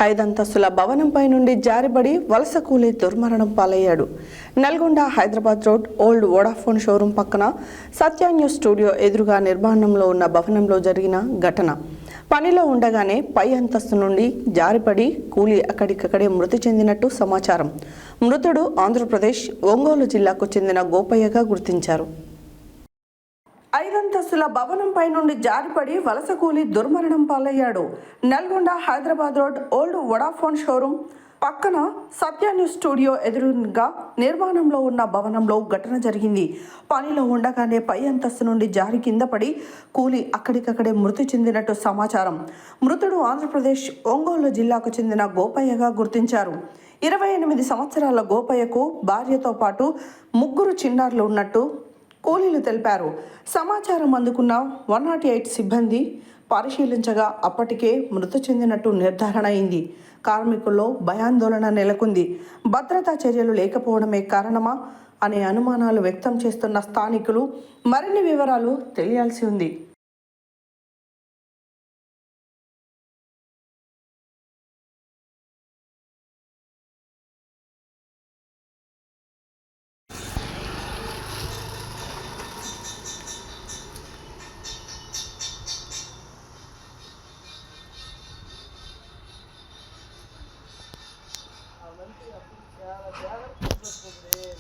5 అంతస్తుల భవనంపై నుండి జారిపడి వలస కూలీ దుర్మరణం పాలయ్యాడు. Nalgonda Hyderabad road old Vodafone showroom పక్కన సత్య న్యూస్ స్టూడియో ఎదురుగా నిర్మాణంలో ఉన్న భవనంలో జరిగిన ఘటన. పనిలో ఉండగానే పై అంతస్తు నుండి జారిపడి కూలీ అక్కడికక్కడే మృతి చెందినట్టు సమాచారం. మృతుడు ఆంధ్రప్రదేశ్ ఒంగోలు జిల్లాకు చెందిన గోపయ్యగా గుర్తించారు. 5 అంతస్తుల భవనంపై నుండి జారిపడి వలస కూలీ దుర్మరణం పాలయ్యాడు. Nalgonda Hyderabad road old Vodafone showroom పక్కన సత్య న్యూస్ స్టూడియో ఎదురుగా నిర్మాణంలో ఉన్న భవనంలో ఘటన జరిగింది. పనిలో ఉండగానే పై అంతస్తు నుండి జారి కింద పడి కూలీ అక్కడికక్కడే మృతి చెందినట్టు సమాచారం. మృతుడు ఆంధ్రప్రదేశ్ ఒంగోలు జిల్లాకు చెందిన గోపయ్యగా గుర్తించారు. 28 సంవత్సరాల గోపయ్యకు భార్యతో పాటు 3 చిన్నారులు ఉన్నట్టు కూలీలు తెలిపారు. సమాచారం అందుకున్న 108 సిబ్బంది పరిశీలించగా అప్పటికే మృతి చెందినట్టు నిర్ధారణ అయింది. కార్మికుల్లో భయాందోళన నెలకొంది. భద్రతా చర్యలు లేకపోవడమే కారణమా అనే అనుమానాలు వ్యక్తం చేస్తున్న స్థానికులు మరిన్ని వివరాలు తెలియాల్సి ఉంది.